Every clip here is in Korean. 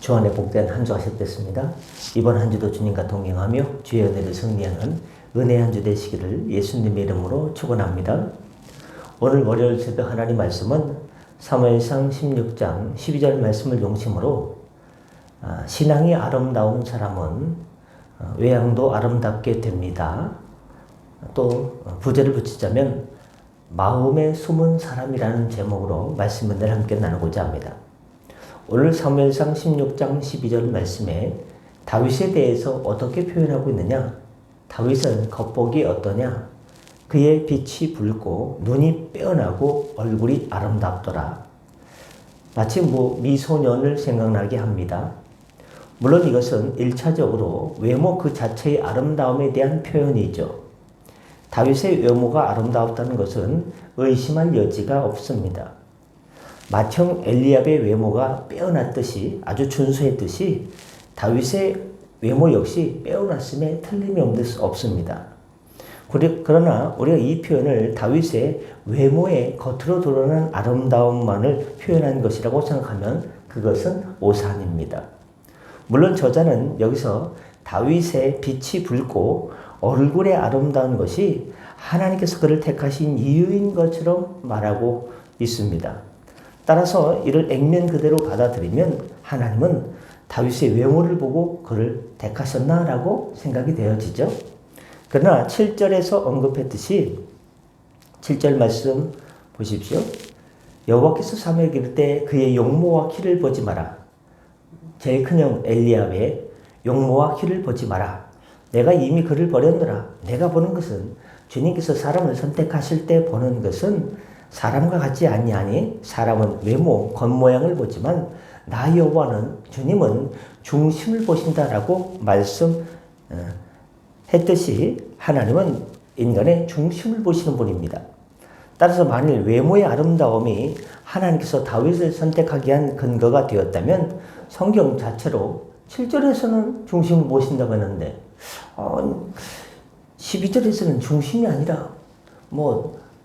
주안의 복된 한 주 하셨겠습니다. 이번 한 주도 주님과 동행하며 주의 은혜를 승리하는 은혜 한 주 되시기를 예수님의 이름으로 축원합니다. 오늘 월요일 새벽 하나님 말씀은 사무엘상 16장 12절 말씀을 중심으로 신앙이 아름다운 사람은 외양도 아름답게 됩니다. 또 부제를 붙이자면 마음에 숨은 사람이라는 제목으로 말씀 은혜를 함께 나누고자 합니다. 오늘 사무엘상 16장 12절 말씀에 다윗에 대해서 어떻게 표현하고 있느냐? 다윗은 겉보기 어떠냐? 그의 빛이 붉고 눈이 빼어나고 얼굴이 아름답더라. 마치 미소년을 생각나게 합니다. 물론 이것은 1차적으로 외모 그 자체의 아름다움에 대한 표현이죠. 다윗의 외모가 아름다웠다는 것은 의심할 여지가 없습니다. 맏형 엘리압의 외모가 빼어났듯이 아주 준수했듯이 다윗의 외모 역시 빼어났음에 틀림이 없습니다. 그러나 우리가 이 표현을 다윗의 외모의 겉으로 드러난 아름다움만을 표현한 것이라고 생각하면 그것은 오산입니다. 물론 저자는 여기서 다윗의 빛이 붉고 얼굴에 아름다운 것이 하나님께서 그를 택하신 이유인 것처럼 말하고 있습니다. 따라서 이를 액면 그대로 받아들이면 하나님은 다윗의 외모를 보고 그를 택하셨나라고 생각이 되어지죠. 그러나 7절에서 언급했듯이 7절 말씀 보십시오. 여호와께서 사무엘에게 이를 때 그의 용모와 키를 보지 마라. 제일 큰형 엘리압의 용모와 키를 보지 마라. 내가 이미 그를 버렸노라. 내가 보는 것은 주님께서 사람을 선택하실 때 보는 것은 사람과 같지 아니하니 사람은 외모, 겉모양을 보지만 나 여호와는 주님은 중심을 보신다라고 말씀했듯이 하나님은 인간의 중심을 보시는 분입니다. 따라서 만일 외모의 아름다움이 하나님께서 다윗을 선택하게 한 근거가 되었다면 성경 자체로 7절에서는 중심을 보신다고 했는데 12절에서는 중심이 아니라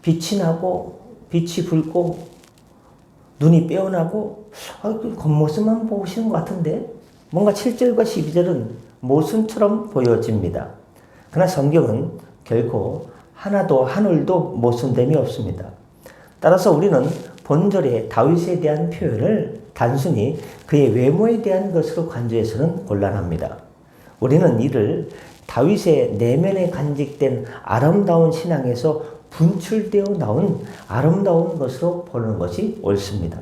빛이 나고 빛이 붉고 눈이 빼어나고 겉모습만 보시는 것 같은데 뭔가 7절과 12절은 모순처럼 보여집니다. 그러나 성경은 결코 하나도 한올도 모순됨이 없습니다. 따라서 우리는 본절의 다윗에 대한 표현을 단순히 그의 외모에 대한 것으로 간주해서는 곤란합니다. 우리는 이를 다윗의 내면에 간직된 아름다운 신앙에서 분출되어 나온 아름다운 것으로 보는 것이 옳습니다.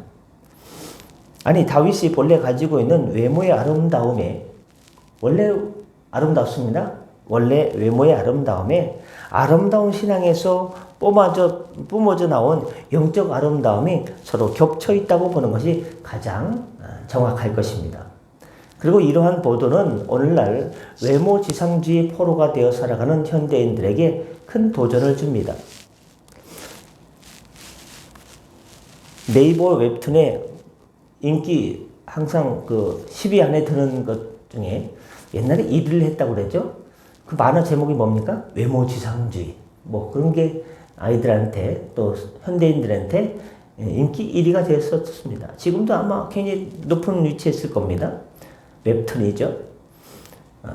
아니 다윗이 본래 가지고 있는 외모의 아름다움에 원래 아름답습니다. 원래 외모의 아름다움에 아름다운 신앙에서 뿜어져 나온 영적 아름다움이 서로 겹쳐 있다고 보는 것이 가장 정확할 것입니다. 그리고 이러한 보도는 오늘날 외모 지상주의 포로가 되어 살아가는 현대인들에게 큰 도전을 줍니다. 네이버 웹툰에 인기 항상 10위 안에 드는 것 중에 옛날에 1위를 했다고 그랬죠. 그 만화 제목이 뭡니까? 외모 지상주의. 그런 게 아이들한테 또 현대인들한테 인기 1위가 되었었습니다. 지금도 아마 굉장히 높은 위치에 있을 겁니다. 웹툰이죠.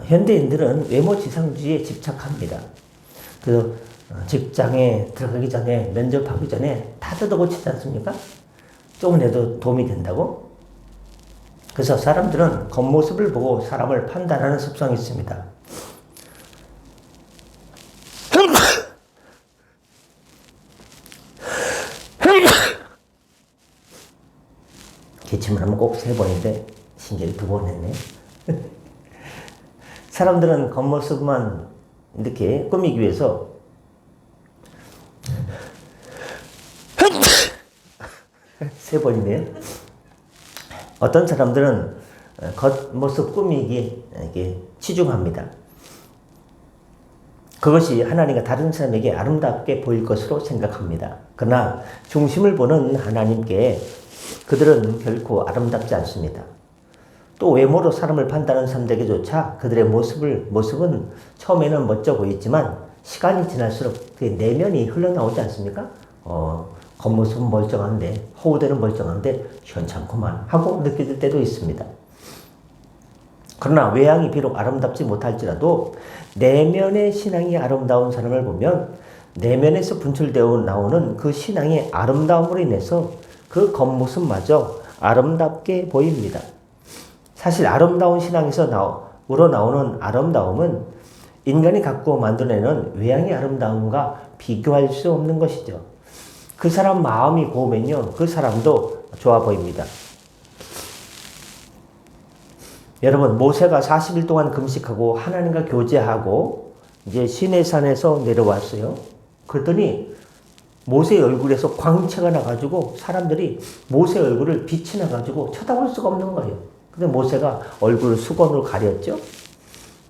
현대인들은 외모 지상주의에 집착합니다. 직장에 들어가기 전에 면접하기 전에 다 뜯어고치지 않습니까? 조금이라도 도움이 된다고? 그래서 사람들은 겉모습을 보고 사람을 판단하는 습성이 있습니다. 기침을 하면 꼭 3번인데 신기하게 2번 했네. 사람들은 겉모습만 이렇게 꾸미기 위해서 세 번이네요. 어떤 사람들은 겉모습 꾸미기에 치중합니다. 그것이 하나님과 다른 사람에게 아름답게 보일 것으로 생각합니다. 그러나 중심을 보는 하나님께 그들은 결코 아름답지 않습니다. 또 외모로 사람을 판단하는 사람들에게조차 그들의 모습은 처음에는 멋져 보이지만 시간이 지날수록 그 내면이 흘러나오지 않습니까? 겉모습은 멀쩡한데 허우대는 멀쩡한데 현찮구만 하고 느껴질 때도 있습니다. 그러나 외양이 비록 아름답지 못할지라도 내면의 신앙이 아름다운 사람을 보면 내면에서 분출되어 나오는 그 신앙의 아름다움으로 인해서 그 겉모습마저 아름답게 보입니다. 사실 아름다운 신앙에서 우러나오는 아름다움은 인간이 갖고 만들어내는 외양의 아름다움과 비교할 수 없는 것이죠. 그 사람 마음이 고우면요, 그 사람도 좋아 보입니다. 여러분, 모세가 40일 동안 금식하고 하나님과 교제하고 이제 시내산에서 내려왔어요. 그랬더니 모세의 얼굴에서 광채가 나가지고 사람들이 모세의 얼굴을 빛이 나가지고 쳐다볼 수가 없는 거예요. 근데 모세가 얼굴을 수건으로 가렸죠.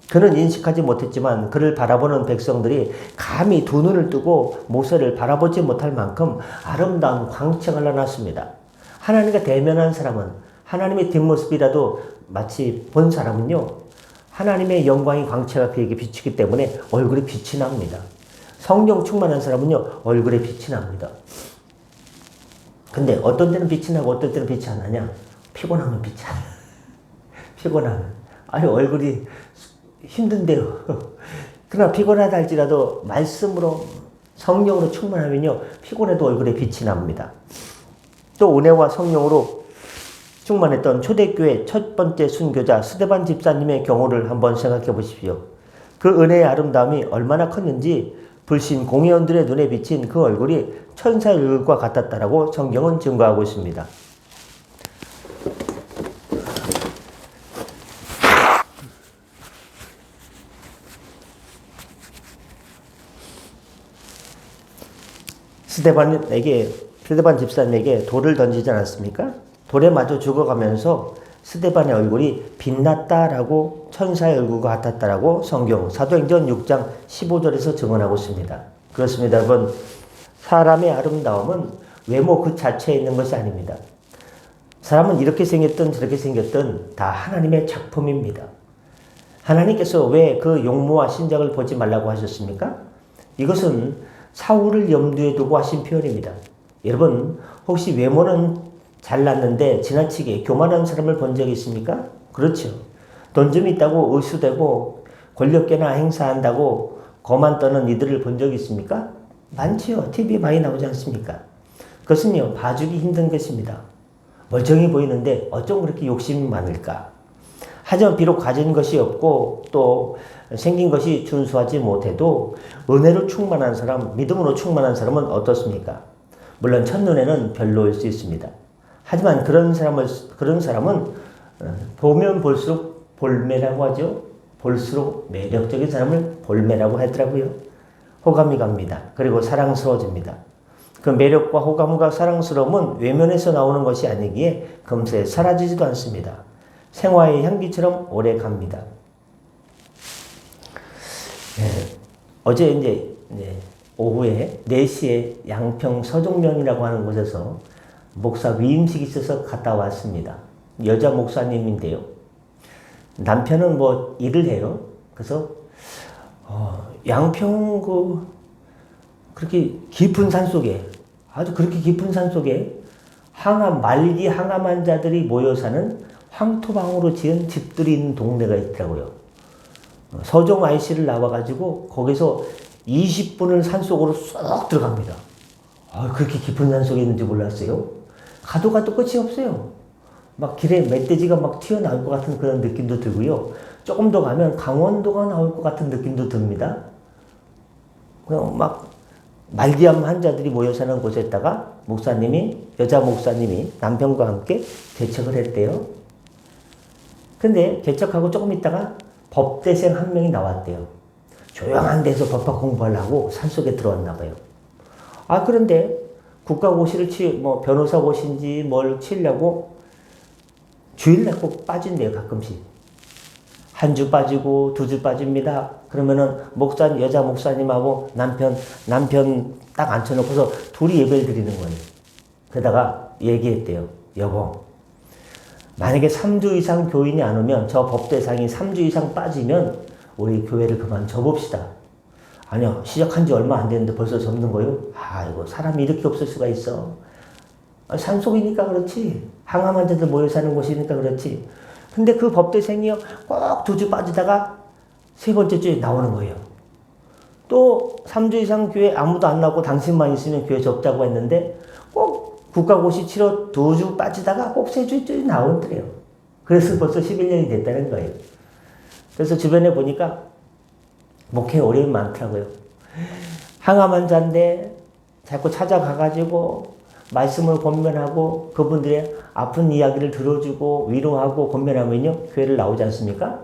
그는 인식하지 못했지만 그를 바라보는 백성들이 감히 두 눈을 뜨고 모세를 바라보지 못할 만큼 아름다운 광채가 나났습니다. 하나님과 대면한 사람은 하나님의 뒷모습이라도 마치 본 사람은요, 하나님의 영광의 광채가 그에게 비치기 때문에 얼굴에 빛이 납니다. 성령 충만한 사람은요, 얼굴에 빛이 납니다. 근데 어떤 때는 빛이 나고 어떤 때는 빛이 안 나냐? 피곤하면 빛이 안 나. 피곤하면. 아유, 얼굴이 힘든데요. 그러나 피곤하다 할지라도 말씀으로 성령으로 충만하면요, 피곤해도 얼굴에 빛이 납니다. 또 은혜와 성령으로 충만했던 초대교회 첫 번째 순교자 스데반 집사님의 경우를 한번 생각해 보십시오. 그 은혜의 아름다움이 얼마나 컸는지 불신 공회원들의 눈에 비친 그 얼굴이 천사의 얼굴과 같았다라고 성경은 증거하고 있습니다. 스데반 집사님에게 돌을 던지지 않았습니까? 돌에 맞아 죽어가면서 스데반의 얼굴이 빛났다라고 천사의 얼굴과 같았다라고 성경 사도행전 6장 15절에서 증언하고 있습니다. 그렇습니다, 여러분. 사람의 아름다움은 외모 그 자체에 있는 것이 아닙니다. 사람은 이렇게 생겼든 저렇게 생겼든 다 하나님의 작품입니다. 하나님께서 왜 그 용모와 신장을 보지 말라고 하셨습니까? 이것은 사울을 염두에 두고 하신 표현입니다. 여러분, 혹시 외모는 잘났는데 지나치게 교만한 사람을 본 적이 있습니까? 그렇죠. 돈 좀 있다고 의수되고 권력계나 행사한다고 거만 떠는 이들을 본 적이 있습니까? 많지요. TV에 많이 나오지 않습니까? 그것은요, 봐주기 힘든 것입니다. 멀쩡해 보이는데 어쩜 그렇게 욕심이 많을까? 하지만 비록 가진 것이 없고 또 생긴 것이 준수하지 못해도 은혜로 충만한 사람, 믿음으로 충만한 사람은 어떻습니까? 물론 첫눈에는 별로일 수 있습니다. 하지만 그런 사람은 보면 볼수록 볼매라고 하죠. 볼수록 매력적인 사람을 볼매라고 하더라고요. 호감이 갑니다. 그리고 사랑스러워집니다. 그 매력과 호감과 사랑스러움은 외면에서 나오는 것이 아니기에 금세 사라지지도 않습니다. 생화의 향기처럼 오래 갑니다. 어제 이제 오후에 4시에 양평 서종면이라고 하는 곳에서 목사 위임식이 있어서 갔다 왔습니다. 여자 목사님인데요. 남편은 뭐 일을 해요. 그래서 양평 그렇게 깊은 산 속에, 아주 그렇게 깊은 산 속에 말기 항암 환자들이 모여 사는 황토방으로 지은 집들이 있는 동네가 있더라고요. 서종 IC를 나와가지고 거기서 20분을 산속으로 쏙 들어갑니다. 그렇게 깊은 산속에 있는지 몰랐어요. 가도 끝이 없어요. 막 길에 멧돼지가 막 튀어나올 것 같은 그런 느낌도 들고요. 조금 더 가면 강원도가 나올 것 같은 느낌도 듭니다. 그냥 막 말기암 환자들이 모여 사는 곳에다가 여자 목사님이 남편과 함께 개척을 했대요. 근데 개척하고 조금 있다가 법대생 한 명이 나왔대요. 조용한 데서 법학 공부하려고 산속에 들어왔나 봐요. 그런데 국가고시를 변호사고시인지 뭘 치려고 주일날 꼭 빠진대요, 가끔씩. 한 주 빠지고 2주 빠집니다. 그러면은 여자 목사님하고 남편 딱 앉혀놓고서 둘이 예배를 드리는 거예요. 그러다가 얘기했대요. 여보, 만약에 3주 이상 교인이 안 오면, 저 법대상이 3주 이상 빠지면 우리 교회를 그만 접읍시다. 아니요, 시작한 지 얼마 안 됐는데 벌써 접는 거요? 아이고, 사람이 이렇게 없을 수가 있어. 산속이니까 그렇지. 항암 환자들 모여 사는 곳이니까 그렇지. 근데 그 법대생이요, 꼭 2주 빠지다가 3번째 주에 나오는 거예요. 또 3주 이상 교회 아무도 안 나오고 당신만 있으면 교회 접자고 했는데 꼭 국가고시 치러 2주 빠지다가 꼭 3주째 나오더래요. 그래서 벌써 11년이 됐다는 거예요. 그래서 주변에 보니까 목회 어려움이 많더라고요. 항암 환자인데 자꾸 찾아가가지고 말씀을 권면하고 그분들의 아픈 이야기를 들어주고 위로하고 권면하면요, 교회를 나오지 않습니까?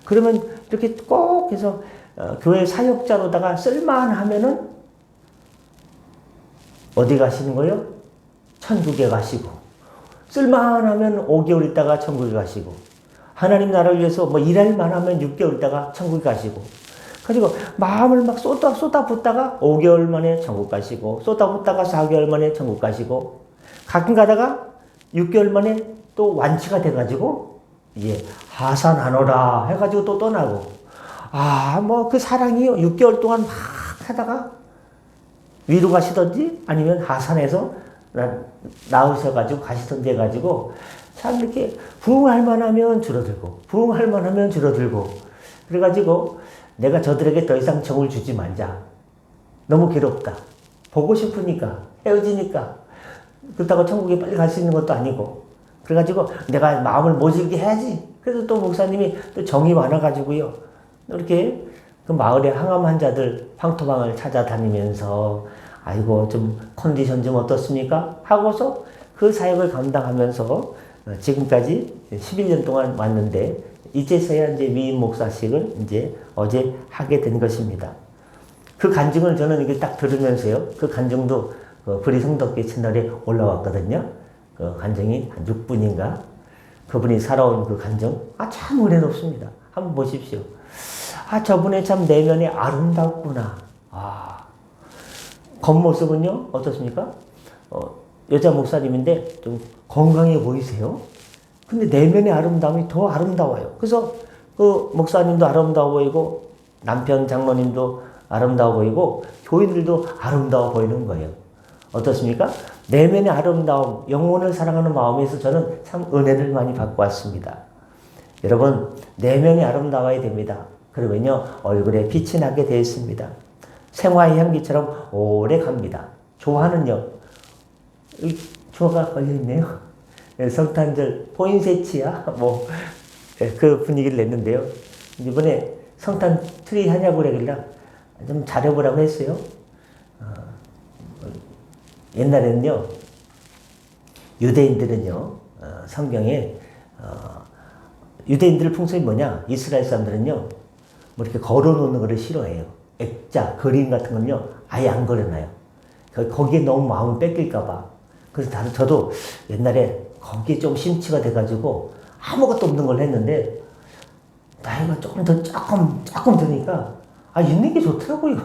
그러면 이렇게 꼭 해서 교회 사역자로다가 쓸만하면은 어디 가시는 거예요? 천국에 가시고, 쓸만하면 5개월 있다가 천국에 가시고, 하나님 나라를 위해서 뭐 일할 만하면 6개월 있다가 천국에 가시고, 가지고 마음을 막 쏟아붓다가 5개월 만에 천국 가시고, 쏟아붓다가 4개월 만에 천국 가시고, 가끔 가다가 6개월 만에 또 완치가 돼가지고 이제 하산하노라 해가지고 또 떠나고, 뭐 그 사랑이요, 6개월 동안 막 하다가 위로 가시던지 아니면 하산해서 나오셔가지고 가시던지 해가지고 참 이렇게 부흥할 만하면 줄어들고, 부흥할 만하면 줄어들고, 그래가지고 내가 저들에게 더 이상 정을 주지 말자. 너무 괴롭다. 보고 싶으니까, 헤어지니까. 그렇다고 천국에 빨리 갈 수 있는 것도 아니고. 그래가지고 내가 마음을 모질게 해야지. 그래서 또 목사님이 또 정이 많아가지고요, 이렇게 그 마을의 항암 환자들 황토방을 찾아다니면서 아이고 좀 컨디션 좀 어떻습니까? 하고서 그 사역을 감당하면서 지금까지 11년 동안 왔는데, 이제서야 이제 위임 목사식을 이제 어제 하게 된 것입니다. 그 간증을 저는 이게 딱 들으면서요, 그 간증도 브리 성덕계 채널에 올라왔거든요. 그 간증이 한 6분인가? 그분이 살아온 그 간증, 참 은혜롭습니다. 한번 보십시오. 저분의 참 내면이 아름답구나. 겉모습은요, 어떻습니까? 여자 목사님인데 좀 건강해 보이세요? 근데 내면의 아름다움이 더 아름다워요. 그래서 그 목사님도 아름다워 보이고, 남편 장로님도 아름다워 보이고, 교인들도 아름다워 보이는 거예요. 어떻습니까? 내면의 아름다움, 영혼을 사랑하는 마음에서 저는 참 은혜를 많이 받고 왔습니다. 여러분, 내면이 아름다워야 됩니다. 그러면요, 얼굴에 빛이 나게 되어 있습니다. 생화의 향기처럼 오래 갑니다. 조화는요, 조화가 걸려있네요. 성탄절 포인세치야 그 분위기를 냈는데요. 이번에 성탄 트리 하냐고 그러길래 좀 잘해보라고 했어요. 옛날에는요, 유대인들은요, 성경에 유대인들 풍습이 뭐냐, 이스라엘 사람들은요, 뭐 이렇게 걸어놓는 거를 싫어해요. 액자, 그림 같은 건요, 아예 안 걸어놔요. 거기에 너무 마음을 뺏길까봐. 그래서 저도 옛날에 거기에 좀 심취가 돼가지고 아무것도 없는 걸 했는데, 나이가 조금 드니까, 있는 게 좋더라고요.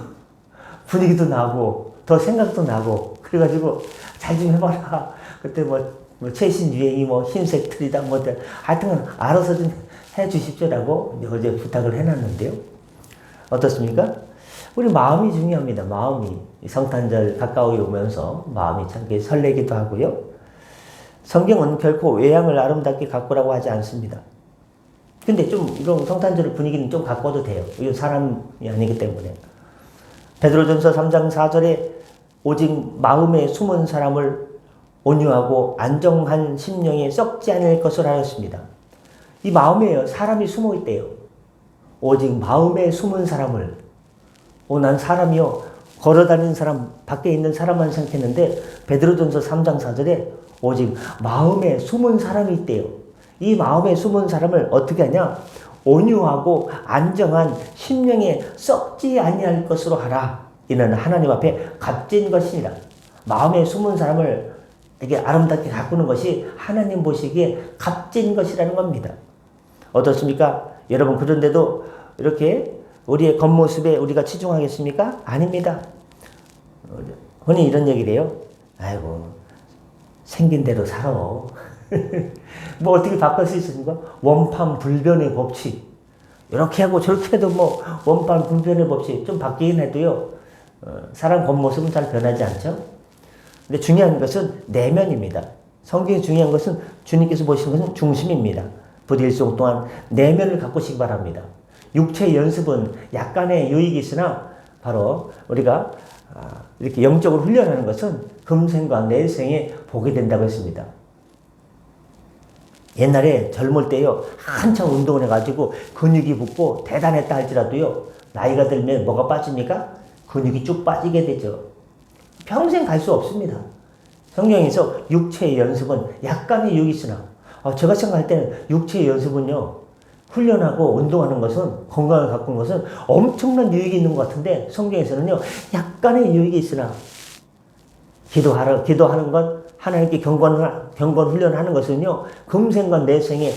분위기도 나고, 더 생각도 나고, 그래가지고, 잘 좀 해봐라. 그때 최신 유행이 흰색 틀이다, 하여튼 알아서 좀 해 주십시오라고 어제 부탁을 해놨는데요. 어떻습니까? 우리 마음이 중요합니다. 마음이. 성탄절 가까이 오면서 마음이 참 설레기도 하고요. 성경은 결코 외양을 아름답게 가꾸라고 하지 않습니다. 근데 좀 이런 성탄절 분위기는 좀 가꿔도 돼요. 이건 사람이 아니기 때문에. 베드로전서 3장 4절에 오직 마음에 숨은 사람을 온유하고 안정한 심령에 썩지 않을 것을 하였습니다. 이 마음에요, 사람이 숨어 있대요. 오직 마음에 숨은 사람을. 난 사람이요, 걸어다니는 사람, 밖에 있는 사람만 생각했는데, 베드로전서 3장 4절에 오직 마음에 숨은 사람이 있대요. 이 마음에 숨은 사람을 어떻게 하냐? 온유하고 안정한 심령에 썩지 아니할 것으로 하라. 이는 하나님 앞에 값진 것이니라. 마음에 숨은 사람을 이게 아름답게 가꾸는 것이 하나님 보시기에 값진 것이라는 겁니다. 어떻습니까? 여러분, 그런데도 이렇게 우리의 겉모습에 우리가 치중하겠습니까? 아닙니다. 흔히 이런 얘기를 해요. 아이고, 생긴 대로 살아. 뭐 어떻게 바꿀 수 있습니까? 원판 불변의 법칙. 이렇게 하고 저렇게 해도 원판 불변의 법칙 좀 바뀌긴 해도요, 사람 겉모습은 잘 변하지 않죠? 근데 중요한 것은 내면입니다. 성경이 중요한 것은 주님께서 보시는 것은 중심입니다. 부디 일송 동안 내면을 가꾸시기 바랍니다. 육체의 연습은 약간의 유익이 있으나 바로 우리가 이렇게 영적으로 훈련하는 것은 금생과 내생에 복이 된다고 했습니다. 옛날에 젊을 때요, 한창 운동을 해가지고 근육이 붙고 대단했다 할지라도요, 나이가 들면 뭐가 빠집니까? 근육이 쭉 빠지게 되죠. 평생 갈 수 없습니다. 성경에서 육체의 연습은 약간의 유익이 있으나, 제가 생각할 때는 육체의 연습은요, 훈련하고 운동하는 것은, 건강을 가꾸는 것은 엄청난 유익이 있는 것 같은데, 성경에서는요, 약간의 유익이 있으나, 기도하는 것, 하나님께 경건 훈련하는 것은요, 금생과 내생에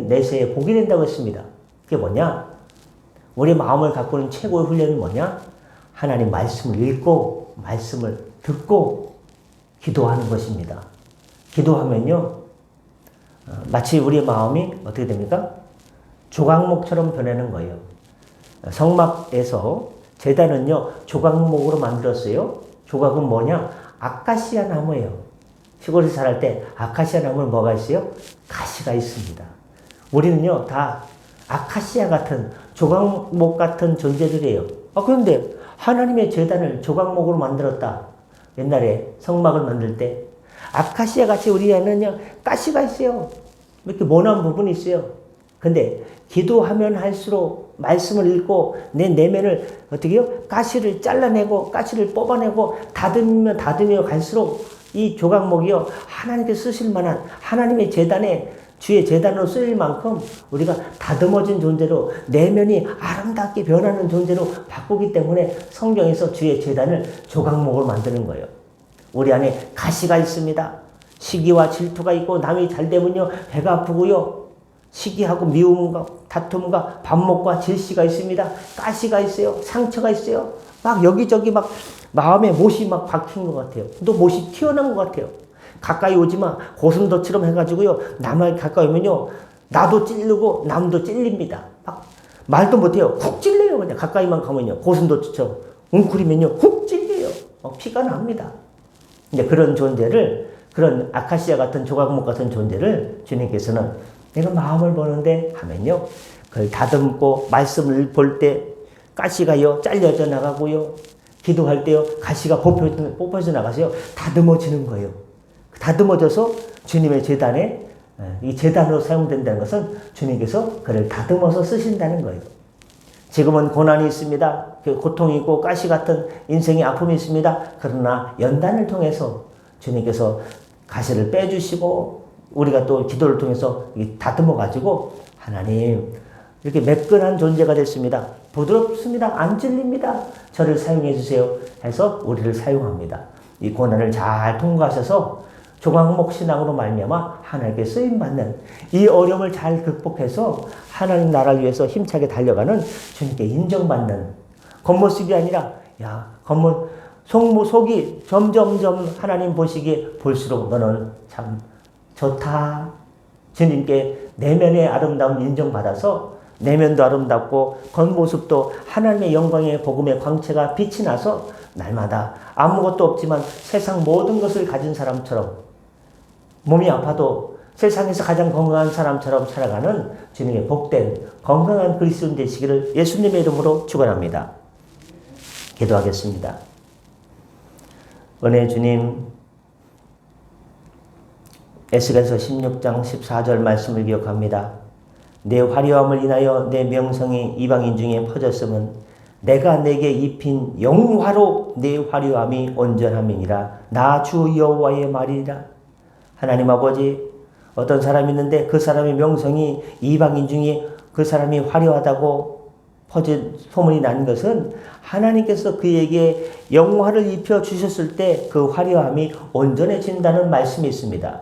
내세에 복이 된다고 했습니다. 그게 뭐냐? 우리 마음을 가꾸는 최고의 훈련은 뭐냐? 하나님 말씀을 읽고, 말씀을 듣고, 기도하는 것입니다. 기도하면요, 마치 우리의 마음이 어떻게 됩니까? 조각목처럼 변하는 거예요. 성막에서 제단은요, 조각목으로 만들었어요. 조각은 뭐냐? 아카시아 나무예요. 시골에서 자랄 때 아카시아 나무는 뭐가 있어요? 가시가 있습니다. 우리는요, 다 아카시아 같은 조각목 같은 존재들이에요. 그런데 하나님의 제단을 조각목으로 만들었다. 옛날에 성막을 만들 때 아카시아 같이 우리 안에는요, 가시가 있어요. 이렇게 모난 부분이 있어요. 근데 기도하면 할수록 말씀을 읽고 내 내면을 어떻게 해요? 가시를 잘라내고 가시를 뽑아내고 다듬으며 갈수록 이 조각목이요, 하나님께 쓰실 만한 하나님의 제단에 주의 제단으로 쓰일 만큼 우리가 다듬어진 존재로 내면이 아름답게 변하는 존재로 바꾸기 때문에 성경에서 주의 제단을 조각목으로 만드는 거예요. 우리 안에 가시가 있습니다. 시기와 질투가 있고 남이 잘 되면요, 배가 아프고요, 시기하고 미움과 다툼과 반목과 질시가 있습니다. 가시가 있어요. 상처가 있어요. 막 여기저기 막 마음에 못이 막 박힌 것 같아요. 또 못이 튀어나온 것 같아요. 가까이 오지 마. 고슴도처럼 해가지고요, 남을 가까이 오면요, 나도 찔르고 남도 찔립니다. 막 말도 못해요. 훅 찔려요. 그냥 가까이만 가면요, 고슴도처럼 웅크리면요, 훅 찔려요. 피가 납니다. 근데 그런 존재를, 그런 아카시아 같은 조각목 같은 존재를 주님께서는 내가 마음을 보는데 하면요, 그걸 다듬고 말씀을 볼 때 가시가요 잘려져 나가고요, 기도할 때요 가시가 뽑혀져 나가서요 다듬어지는 거예요. 다듬어져서 주님의 제단에, 이 제단으로 사용된다는 것은 주님께서 그를 다듬어서 쓰신다는 거예요. 지금은 고난이 있습니다. 고통이 있고 가시 같은 인생의 아픔이 있습니다. 그러나 연단을 통해서 주님께서 가시를 빼주시고 우리가 또 기도를 통해서 다듬어 가지고 하나님, 이렇게 매끈한 존재가 됐습니다. 부드럽습니다. 안 찔립니다. 저를 사용해 주세요 해서 우리를 사용합니다. 이 고난을 잘 통과하셔서 조각목 신앙으로 말미암아 하나님께 쓰임받는, 이 어려움을 잘 극복해서 하나님 나라를 위해서 힘차게 달려가는 주님께 인정받는, 겉모습이 아니라 속이 점점점 하나님 보시기에 볼수록 너는 참 좋다. 주님께 내면의 아름다움 인정받아서 내면도 아름답고 겉모습도 하나님의 영광의 복음의 광채가 빛이 나서 날마다 아무것도 없지만 세상 모든 것을 가진 사람처럼, 몸이 아파도 세상에서 가장 건강한 사람처럼 살아가는 주님의 복된 건강한 그리스도인 되시기를 예수님의 이름으로 축원합니다. 기도하겠습니다. 은혜의 주님, 에스겔서 16장 14절 말씀을 기억합니다. 내 화려함을 인하여 내 명성이 이방인 중에 퍼졌음은 내가 내게 입힌 영화로 내 화려함이 온전함이니라. 나 주 여호와의 말이라. 하나님 아버지, 어떤 사람이 있는데 그 사람의 명성이 이방인 중에 그 사람이 화려하다고 퍼진 소문이 난 것은 하나님께서 그에게 영화를 입혀 주셨을 때 그 화려함이 온전해진다는 말씀이 있습니다.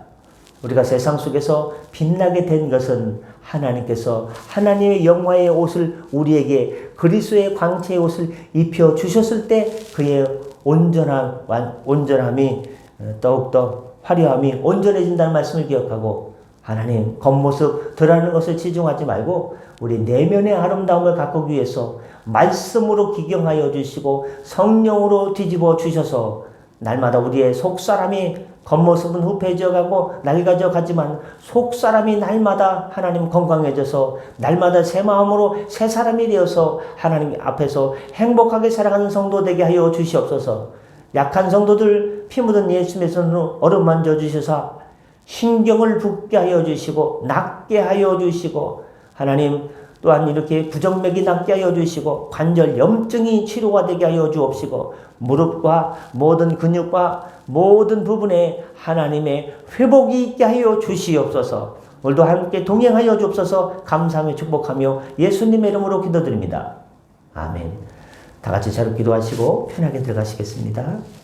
우리가 세상 속에서 빛나게 된 것은 하나님께서 하나님의 영화의 옷을 우리에게, 그리스도의 광채의 옷을 입혀 주셨을 때 그의 온전함이 더욱더 화려함이 온전해진다는 말씀을 기억하고, 하나님 겉모습 드러나는 것을 치중하지 말고 우리 내면의 아름다움을 가꾸기 위해서 말씀으로 기경하여 주시고 성령으로 뒤집어 주셔서 날마다 우리의 속사람이 겉모습은 후패해져가고 낡아져 가지만 속사람이 날마다 하나님 건강해져서 날마다 새 마음으로 새 사람이 되어서 하나님 앞에서 행복하게 살아가는 성도 되게 하여 주시옵소서. 약한 성도들 피 묻은 예수님의 손으로 얼음 만져 주셔서 신경을 붓게 하여 주시고 낫게 하여 주시고 하나님 또한 이렇게 부정맥이 낫게 하여 주시고 관절 염증이 치료가 되게 하여 주옵시고 무릎과 모든 근육과 모든 부분에 하나님의 회복이 있게 하여 주시옵소서. 오늘도 함께 동행하여 주옵소서. 감사하며 축복하며 예수님의 이름으로 기도드립니다. 아멘. 다 같이 자로 기도하시고 편하게 들어가시겠습니다.